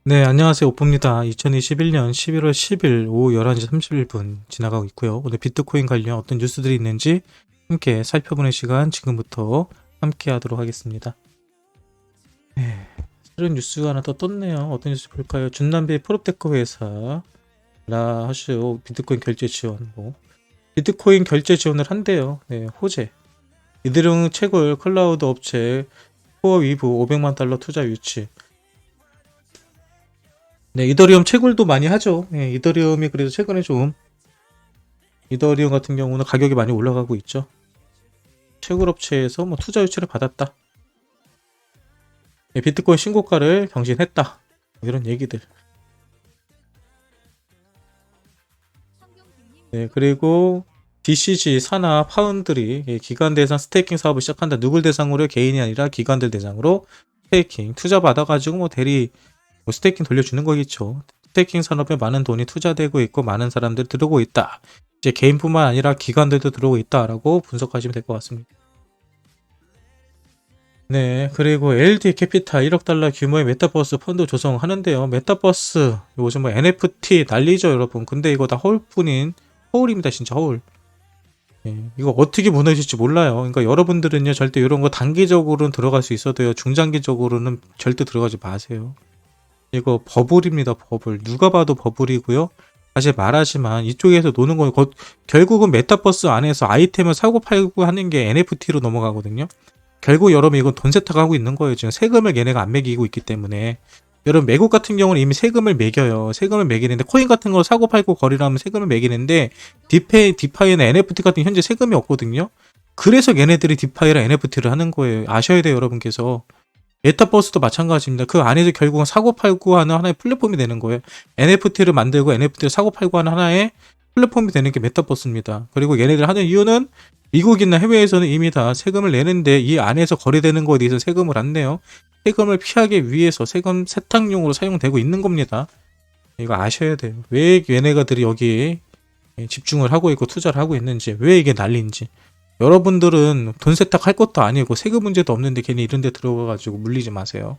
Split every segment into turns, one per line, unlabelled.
네, 안녕하세요. 오프입니다. 2021년 11월 10일 오후 11시 31분 지나가고 있고요. 오늘 비트코인 관련 어떤 뉴스들이 있는지 함께 살펴보는 시간 지금부터 함께 하도록 하겠습니다. 네, 새로운 뉴스가 하나 더 떴네요. 어떤 뉴스 볼까요? 준남비 프롭테크 회사 라하쇼 비트코인 결제 지원 비트코인 결제 지원을 한대요. 네, 호재. 이더리움 채굴 클라우드 업체 코어위브 500만 달러 투자 유치. 네, 이더리움 채굴도 많이 하죠. 네, 이더리움이 그래도 최근에 좀 이더리움 같은 경우는 가격이 많이 올라가고 있죠. 채굴 업체에서 투자 유치를 받았다. 네, 비트코인 신고가를 경신했다. 이런 얘기들. 네, 그리고 DCG, 사나, 파운드리 기관 대상 스테이킹 사업을 시작한다. 누굴 대상으로? 개인이 아니라 기관들 대상으로 스테이킹 투자 받아가지고 대리 스테이킹 돌려주는 거겠죠. 스테이킹 산업에 많은 돈이 투자되고 있고 많은 사람들 들어오고 있다. 이제 개인뿐만 아니라 기관들도 들어오고 있다라고 분석하시면 될 것 같습니다. 네, 그리고 LD 캐피탈 1억 달러 규모의 메타버스 펀드 조성하는데요. 메타버스 요즘 NFT 난리죠, 여러분. 근데 이거 다 허울뿐인 허울입니다, 진짜 허울. 네, 이거 어떻게 무너질지 몰라요. 그러니까 여러분들은요, 절대 이런 거 단기적으로는 들어갈 수 있어도요, 중장기적으로는 절대 들어가지 마세요. 이거 버블입니다, 버블. 누가 봐도 버블이고요. 다시 말하지만 이쪽에서 노는 건 결국은 메타버스 안에서 아이템을 사고 팔고 하는 게 NFT로 넘어가거든요. 결국 여러분 이건 돈 세탁하고 있는 거예요. 지금 세금을 얘네가 안 매기고 있기 때문에. 여러분 매국 같은 경우는 이미 세금을 매겨요. 세금을 매기는데 코인 같은 거 사고 팔고 거리를 하면 세금을 매기는데 디파이나 NFT 같은 현재 세금이 없거든요. 그래서 얘네들이 디파이랑 NFT를 하는 거예요. 아셔야 돼요, 여러분께서. 메타버스도 마찬가지입니다. 그 안에서 결국은 사고 팔고 하는 하나의 플랫폼이 되는 거예요. NFT를 만들고 NFT를 사고 팔고 하는 하나의 플랫폼이 되는 게 메타버스입니다. 그리고 얘네들 하는 이유는 미국이나 해외에서는 이미 다 세금을 내는데 이 안에서 거래되는 거에 대해서 세금을 안 내요. 세금을 피하기 위해서 세금 세탁용으로 사용되고 있는 겁니다. 이거 아셔야 돼요. 왜 얘네가들이 여기에 집중을 하고 있고 투자를 하고 있는지, 왜 이게 난리인지. 여러분들은 돈 세탁할 것도 아니고 세금 문제도 없는데 괜히 이런 데 들어가가지고 물리지 마세요.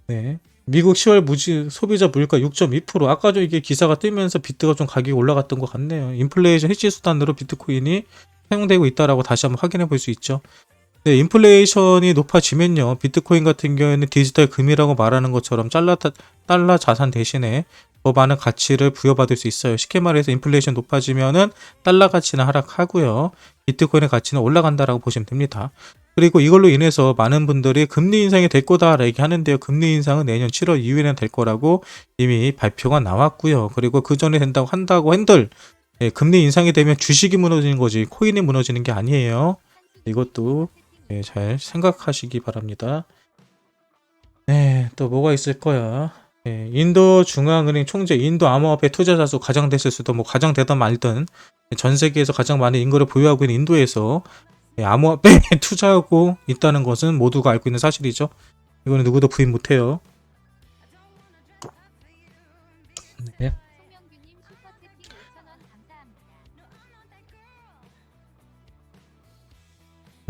네. 미국 10월 소비자 물가 6.2%. 아까 좀 이게 기사가 뜨면서 비트가 좀 가격이 올라갔던 것 같네요. 인플레이션 해지 수단으로 비트코인이 사용되고 있다라고 다시 한번 확인해 볼 수 있죠. 네, 인플레이션이 높아지면요. 비트코인 같은 경우에는 디지털 금이라고 말하는 것처럼 달러 자산 대신에 더 많은 가치를 부여받을 수 있어요. 쉽게 말해서 인플레이션 높아지면은 달러 가치는 하락하고요. 비트코인의 가치는 올라간다라고 보시면 됩니다. 그리고 이걸로 인해서 많은 분들이 금리 인상이 될 거다 얘기하는데요. 금리 인상은 내년 7월 이후에는 될 거라고 이미 발표가 나왔고요. 그리고 그 전에 한다고 한들 금리 인상이 되면 주식이 무너지는 거지 코인이 무너지는 게 아니에요. 이것도 잘 생각하시기 바랍니다. 네, 또 뭐가 있을 거야. 인도 중앙은행 총재, 인도 암호화폐 투자자 수 가장 됐을 수도 가장 되든 말든 전 세계에서 가장 많은 인구를 보유하고 있는 인도에서 암호화폐에 투자하고 있다는 것은 모두가 알고 있는 사실이죠. 이거는 누구도 부인 못해요. 네.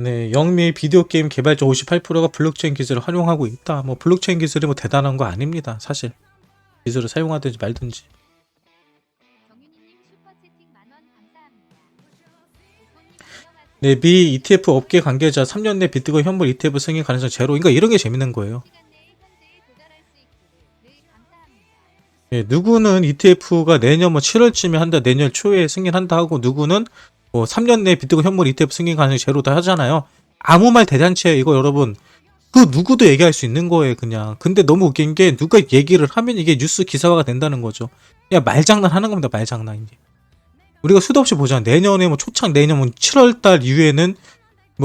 네, 영미 비디오 게임 개발자 58%가 블록체인 기술을 활용하고 있다. 블록체인 기술이 대단한 거 아닙니다. 사실 기술을 사용하든지 말든지. 네, 미 ETF 업계 관계자 3년 내 비트코인 현물 ETF 승인 가능성 제로. 그러니까 이런 게 재밌는 거예요. 예, 누구는 ETF가 내년 7월쯤에 한다, 내년 초에 승인한다 하고, 누구는 3년 내 비트코인 현물 ETF 승인 가능성이 제로다 하잖아요. 아무 말 대잔치예요, 이거 여러분. 그 누구도 얘기할 수 있는 거예요, 그냥. 근데 너무 웃긴 게 누가 얘기를 하면 이게 뉴스 기사화가 된다는 거죠. 그냥 말장난 하는 겁니다, 말장난. 이제. 우리가 수도 없이 보잖아. 내년에 초창 내년 7월달 이후에는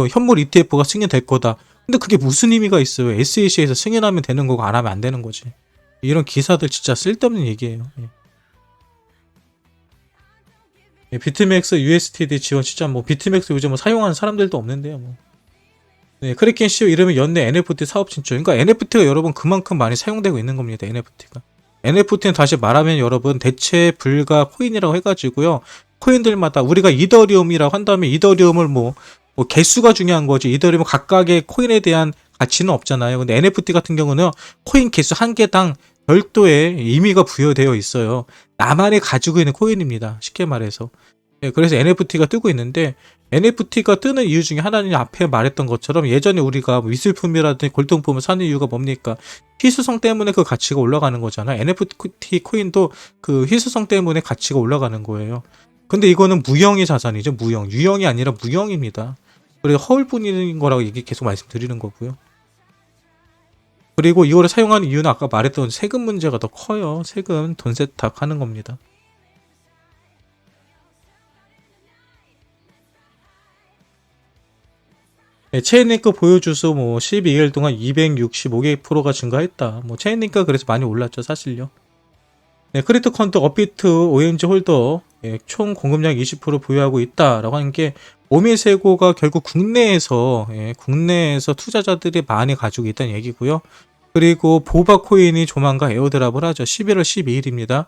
현물 ETF가 승인될 거다. 근데 그게 무슨 의미가 있어요? SEC에서 승인하면 되는 거고 안 하면 안 되는 거지. 이런 기사들 진짜 쓸데없는 얘기예요. 비트맥스 USDT 지원 진짜 비트맥스 요즘 사용하는 사람들도 없는데요. 네, 크래켄 CEO 이름이 연내 NFT 사업 진출. 그러니까 NFT가 여러분 그만큼 많이 사용되고 있는 겁니다. NFT가. NFT는 다시 말하면 여러분 대체 불가 코인이라고 해가지고요. 코인들마다 우리가 이더리움이라고 한다면 이더리움을 뭐 개수가 중요한 거지. 이더리움 각각의 코인에 대한 가치는 없잖아요. 근데 NFT 같은 경우는 코인 개수 한 개당 별도의 의미가 부여되어 있어요. 나만이 가지고 있는 코인입니다. 쉽게 말해서. 예, 그래서 NFT가 뜨고 있는데 NFT가 뜨는 이유 중에 하나는 앞에 말했던 것처럼 예전에 우리가 미술품이라든지 골동품을 사는 이유가 뭡니까? 희소성 때문에 그 가치가 올라가는 거잖아요. NFT 코인도 그 희소성 때문에 가치가 올라가는 거예요. 근데 이거는 무형의 자산이죠. 무형. 유형이 아니라 무형입니다. 그리고 허울뿐인 거라고 얘기 계속 말씀드리는 거고요. 그리고 이거를 사용하는 이유는 아까 말했던 세금 문제가 더 커요. 세금, 돈 세탁 하는 겁니다. 네, 체인링크 보유주수 뭐 12일 동안 265개%가 증가했다. 뭐 체인링크가 그래서 많이 올랐죠, 사실요. 네, 크립토 펀드 업비트 OMG 홀더 총 공급량 20% 보유하고 있다라고 하는 게 오미세고가 결국 국내에서 투자자들이 많이 가지고 있다는 얘기고요. 그리고 보바코인이 조만간 에어드랍을 하죠. 11월 12일입니다.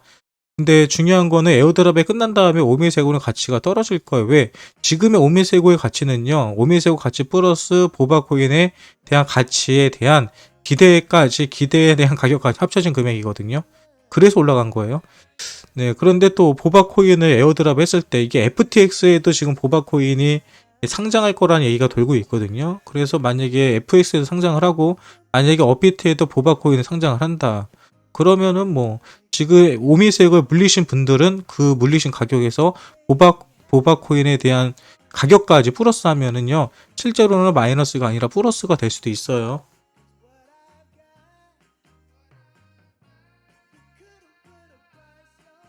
근데 중요한 거는 에어드랍이 끝난 다음에 오미세고는 가치가 떨어질 거예요. 왜? 지금의 오미세고의 가치는요. 오미세고 가치 플러스 보바코인에 대한 가치에 대한 기대에 대한 가격까지 합쳐진 금액이거든요. 그래서 올라간 거예요. 네, 그런데 또 보바코인을 에어드랍 했을 때 이게 FTX에도 지금 보바코인이 상장할 거라는 얘기가 돌고 있거든요. 그래서 만약에 FX에도 상장을 하고 만약에 업비트에도 보바코인을 상장을 한다. 그러면은 뭐 지금 오미색을 물리신 분들은 그 물리신 가격에서 보바코인에 대한 가격까지 플러스 하면은요. 실제로는 마이너스가 아니라 플러스가 될 수도 있어요.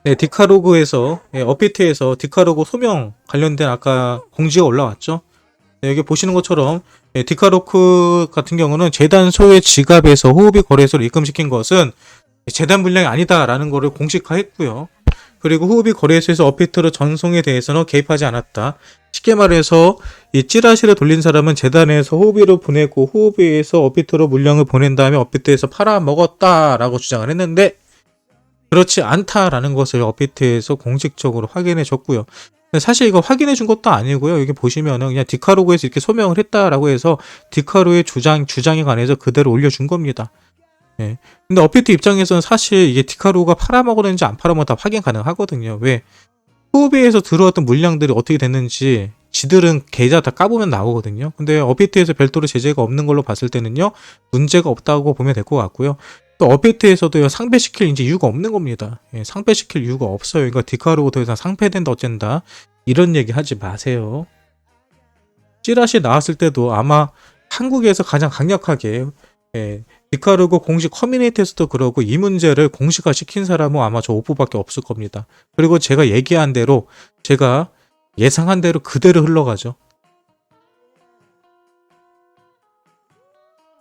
네, 디카로그에서 업비트에서 디카로그 소명 관련된 아까 공지가 올라왔죠. 네, 여기 보시는 것처럼 디카로크 같은 경우는 재단 소의 지갑에서 호흡이 거래소를 입금시킨 것은 재단 물량이 아니다라는 것을 공식화했고요. 그리고 호흡이 거래소에서 업비트로 전송에 대해서는 개입하지 않았다. 쉽게 말해서 이 찌라시를 돌린 사람은 재단에서 호흡이로 보내고 호흡이에서 업비트로 물량을 보낸 다음에 업비트에서 팔아먹었다라고 주장을 했는데 그렇지 않다라는 것을 업비트에서 공식적으로 확인해 줬고요. 사실 이거 확인해 준 것도 아니고요. 여기 보시면은 그냥 디카로그에서 이렇게 소명을 했다라고 해서 디카로의 주장에 관해서 그대로 올려준 겁니다. 예. 근데 업비트 입장에서는 사실 이게 디카로가 팔아먹었는지 안 팔아먹었다 확인 가능하거든요. 왜? 후비에서 들어왔던 물량들이 어떻게 됐는지 지들은 계좌 다 까보면 나오거든요. 근데 업비트에서 별도로 제재가 없는 걸로 봤을 때는요. 문제가 없다고 보면 될 것 같고요. 또 업비트에서도 상패시킬 이제 이유가 없는 겁니다. 예, 상패시킬 이유가 없어요. 그러니까 디카로가 더 이상 상패된다 어쩐다 이런 얘기 하지 마세요. 찌라시 나왔을 때도 아마 한국에서 가장 강력하게 디카르고 공식 커뮤니티에서도 그러고 이 문제를 공식화 시킨 사람은 아마 저 오프밖에 없을 겁니다. 그리고 제가 얘기한 대로 제가 예상한 대로 그대로 흘러가죠.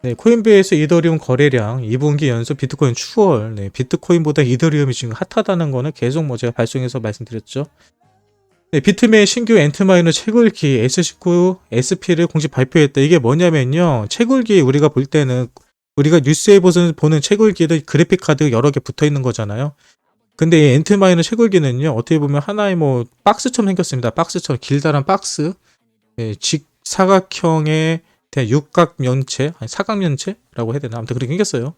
네, 코인베이스 이더리움 거래량 2분기 연속 비트코인 추월. 네, 비트코인보다 이더리움이 지금 핫하다는 거는 계속 뭐 제가 발송해서 말씀드렸죠. 네, 비트메이 신규 엔트마이너 채굴기 S19 SP를 공식 발표했다. 이게 뭐냐면요. 채굴기 우리가 볼 때는 우리가 뉴스에 보는 채굴기도 그래픽 카드 여러 개 붙어 있는 거잖아요. 근데 이 엔트마이너 채굴기는요. 어떻게 보면 하나의 뭐 박스처럼 생겼습니다. 박스처럼 길다란 박스. 직사각형의 육각면체, 아니 사각면체라고 해야 되나? 아무튼 그렇게 생겼어요.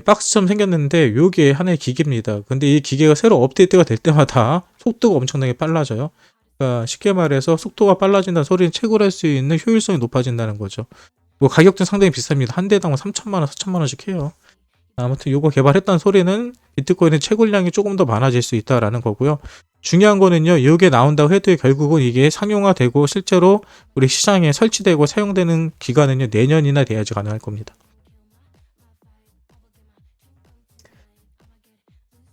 박스처럼 생겼는데 요게 하나의 기계입니다. 근데 이 기계가 새로 업데이트가 될 때마다 속도가 엄청나게 빨라져요. 그러니까 쉽게 말해서 속도가 빨라진다는 소리는 채굴할 수 있는 효율성이 높아진다는 거죠. 뭐 가격도 상당히 비쌉니다. 한 대당 3천만 원, 4천만 원씩 해요. 아무튼 요거 개발했다는 소리는 비트코인의 채굴량이 조금 더 많아질 수 있다라는 거고요. 중요한 거는요. 이게 나온다고 해도 결국은 이게 상용화되고 실제로 우리 시장에 설치되고 사용되는 기간은요. 내년이나 돼야지 가능할 겁니다.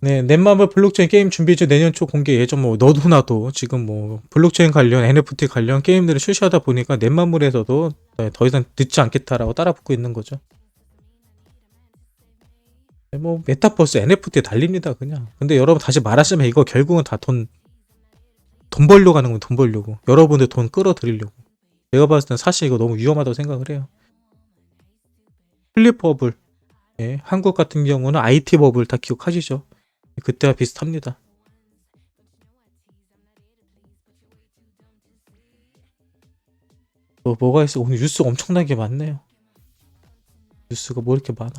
네, 넷마블 블록체인 게임 준비주 내년 초 공개 예정. 뭐 너도 나도 지금 뭐 블록체인 관련 NFT 관련 게임들을 출시하다 보니까 넷마블에서도 더 이상 늦지 않겠다라고 따라붙고 있는 거죠. 뭐 메타버스 NFT 달립니다 그냥. 근데 여러분 다시 말하시면 이거 결국은 다 돈 벌려고 하는 건 돈 벌려고. 여러분들 돈 끌어들이려고. 제가 봤을 땐 사실 이거 너무 위험하다고 생각을 해요. 플립 버블. 예, 한국 같은 경우는 IT 버블 다 기억하시죠? 그때와 비슷합니다. 뭐가 있어? 오늘 뉴스가 엄청나게 많네요. 뉴스가 뭐 이렇게 많아?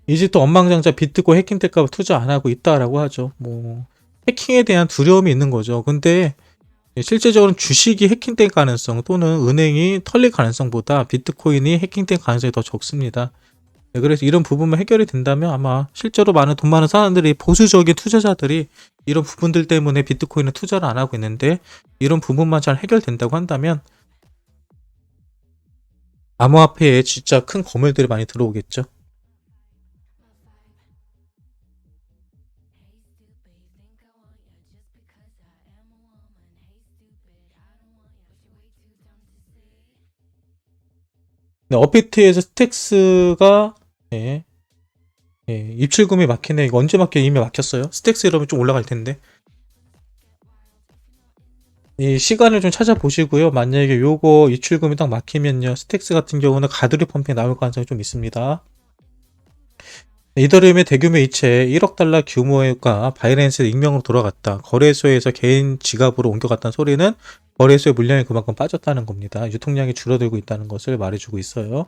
이제 또 엉망장자 비트코인 해킹될까봐 투자 안 하고 있다라고 하죠. 뭐 해킹에 대한 두려움이 있는 거죠. 근데 실제적으로는 주식이 해킹될 가능성 또는 은행이 털릴 가능성보다 비트코인이 해킹될 가능성이 더 적습니다. 네, 그래서 이런 부분만 해결이 된다면 아마 실제로 돈 많은 사람들이 보수적인 투자자들이 이런 부분들 때문에 비트코인에 투자를 안 하고 있는데 이런 부분만 잘 해결된다고 한다면 암호화폐에 진짜 큰 거물들이 많이 들어오겠죠. 네, 업비트에서 스택스가 예, 입출금이 막히네. 이거 언제 막혀? 이미 막혔어요. 스택스 이러면 좀 올라갈 텐데. 이 시간을 좀 찾아보시고요. 만약에 요거 입출금이 딱 막히면요. 스택스 같은 경우는 가두리 펌핑 나올 가능성이 좀 있습니다. 이더리움의 대규모 이체 1억 달러 규모가 바이낸스 익명으로 돌아갔다. 거래소에서 개인 지갑으로 옮겨갔다는 소리는 거래소의 물량이 그만큼 빠졌다는 겁니다. 유통량이 줄어들고 있다는 것을 말해주고 있어요.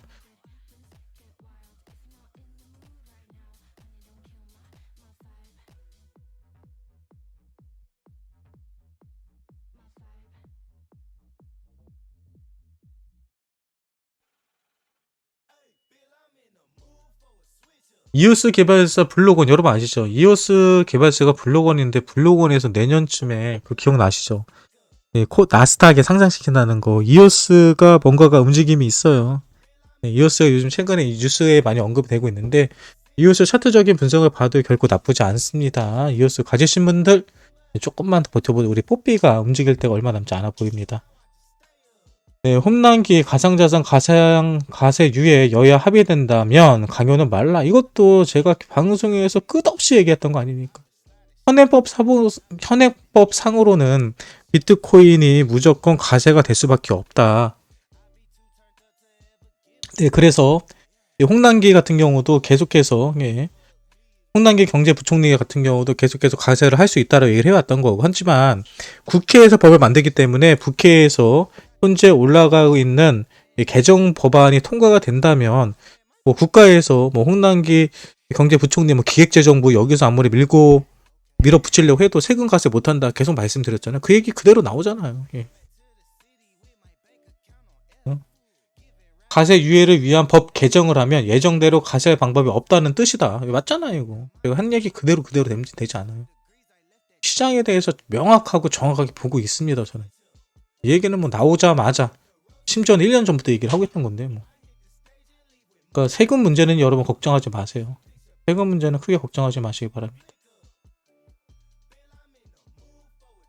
이오스 개발사 블록원 여러분 아시죠? 이오스 개발사가 블록원인데 블록원에서 내년쯤에 그 기억나시죠? 네, 나스닥에 상장시킨다는 거. 이오스가 뭔가가 움직임이 있어요. 네, 이오스가 요즘 최근에 이 뉴스에 많이 언급되고 있는데 이오스 차트적인 분석을 봐도 결코 나쁘지 않습니다. 이오스 가지신 분들 조금만 더 버텨보고 우리 뽀삐가 움직일 때가 얼마 남지 않아 보입니다. 네, 홈난기 가상자산 가세유예 여야 합의된다면 강요는 말라. 이것도 제가 방송에서 끝없이 얘기했던 거 아닙니까? 현행법 상으로는 비트코인이 무조건 가세가 될 수밖에 없다. 네, 그래서 홍남기 같은 경우도 계속해서 홍남기 경제부총리 같은 경우도 계속해서 가세를 할 수 있다고 얘기를 해왔던 거고 하지만 국회에서 법을 만들기 때문에 국회에서 현재 올라가고 있는 개정 법안이 통과가 된다면 뭐 국가에서 뭐 홍남기 경제부총리 뭐 기획재정부 여기서 아무리 밀어붙이려고 해도 세금 가세 못한다 계속 말씀드렸잖아요. 그 얘기 그대로 나오잖아요. 예. 가세 유예를 위한 법 개정을 하면 예정대로 가세할 방법이 없다는 뜻이다. 맞잖아요, 이거. 제가 한 얘기 그대로 되지 않아요. 시장에 대해서 명확하고 정확하게 보고 있습니다, 저는. 이 얘기는 뭐 나오자마자 심지어는 1년 전부터 얘기를 하고 있던 건데 뭐. 그러니까 세금 문제는 여러분 걱정하지 마세요. 세금 문제는 크게 걱정하지 마시기 바랍니다.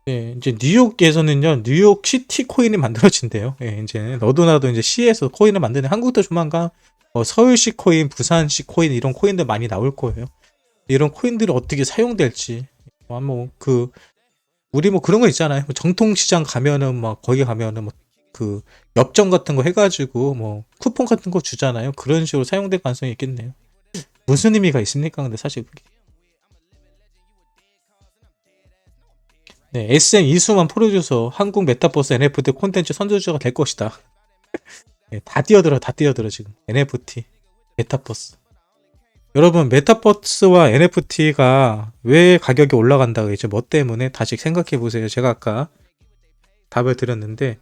네, 이제 뉴욕에서는요, 뉴욕 시티 코인이 만들어진대요. 예, 이제 너도 나도 이제 시에서 코인을 만드는 한국도 조만간 서울시 코인, 부산시 코인 이런 코인들 많이 나올 거예요. 이런 코인들이 어떻게 사용될지, 우리 뭐 그런 거 있잖아요. 뭐 정통시장 가면은 막 거기 가면은 뭐 그 엽전 같은 거 해가지고 뭐 쿠폰 같은 거 주잖아요. 그런 식으로 사용될 가능성이 있겠네요. 무슨 의미가 있습니까? 근데 사실 그게. 네, SM 이수만 프로듀서 한국 메타버스 NFT 콘텐츠 선두주자가 될 것이다. 네, 다 뛰어들어 지금 NFT 메타버스. 여러분 메타버스와 NFT가 왜 가격이 올라간다고 했죠? 뭐 때문에? 다시 생각해 보세요. 제가 아까 답을 드렸는데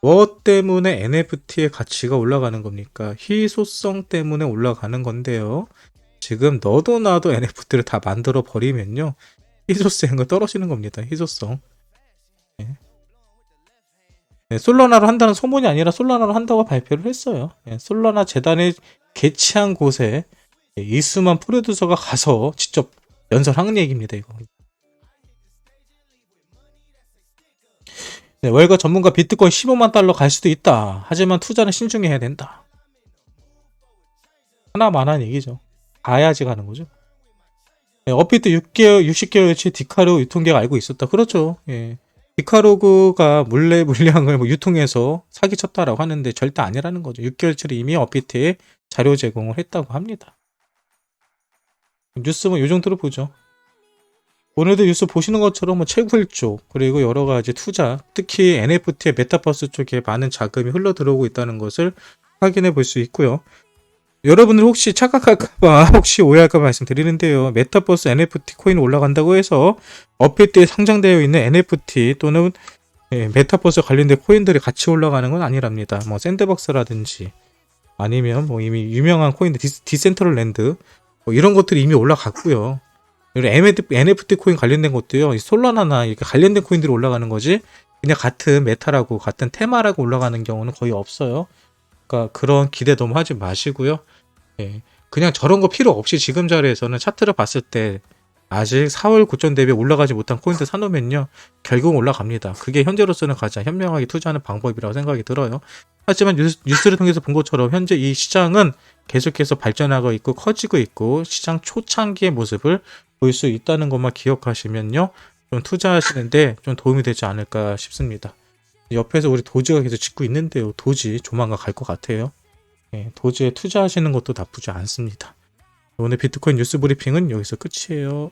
뭐 때문에 NFT의 가치가 올라가는 겁니까? 희소성 때문에 올라가는 건데요. 지금 너도 나도 NFT를 다 만들어 버리면요. 희소성은 떨어지는 겁니다. 희소성. 네. 네, 솔라나로 한다는 소문이 아니라 솔라나로 한다고 발표를 했어요. 네, 솔라나 재단에 개최한 곳에 이수만 프로듀서가 가서 직접 연설한 얘기입니다. 이거. 네, 월가 전문가 비트코인 15만 달러 갈 수도 있다. 하지만 투자는 신중히 해야 된다. 하나만한 얘기죠. 가야지 가는 거죠. 네, 업비트 60개월치 디카로 유통기가 알고 있었다. 그렇죠. 예. 디카로그가 물량을 뭐 유통해서 사기쳤다라고 하는데 절대 아니라는 거죠. 6개월치를 이미 업비트에 자료 제공을 했다고 합니다. 뉴스는 요 정도로 보죠. 오늘도 뉴스 보시는 것처럼 뭐 채굴 쪽 그리고 여러 가지 투자, 특히 NFT의 메타버스 쪽에 많은 자금이 흘러 들어오고 있다는 것을 확인해 볼 수 있고요. 여러분들 혹시 착각할까봐 혹시 오해할까 말씀드리는데요. 메타버스 NFT 코인 올라간다고 해서 업비트에 상장되어 있는 NFT 또는 메타버스 관련된 코인들이 같이 올라가는 건 아니랍니다. 뭐 샌드박스라든지 아니면 뭐 이미 유명한 코인들 디센트럴랜드 뭐 이런 것들이 이미 올라갔고요. 그리고 NFT 코인 관련된 것도요. 이 솔라나나 이렇게 관련된 코인들이 올라가는 거지 그냥 같은 메타라고 같은 테마라고 올라가는 경우는 거의 없어요. 그러니까 그런 기대 너무 하지 마시고요. 예, 그냥 저런 거 필요 없이 지금 자리에서는 차트를 봤을 때 아직 4월 고점 대비 올라가지 못한 코인들 사놓으면요 결국 올라갑니다. 그게 현재로서는 가장 현명하게 투자하는 방법이라고 생각이 들어요. 하지만 뉴스를 통해서 본 것처럼 현재 이 시장은 계속해서 발전하고 있고 커지고 있고 시장 초창기의 모습을 볼 수 있다는 것만 기억하시면요 좀 투자하시는데 좀 도움이 되지 않을까 싶습니다. 옆에서 우리 도지가 계속 짓고 있는데요. 도지 조만간 갈 것 같아요. 예, 도지에 투자하시는 것도 나쁘지 않습니다. 오늘 비트코인 뉴스 브리핑은 여기서 끝이에요.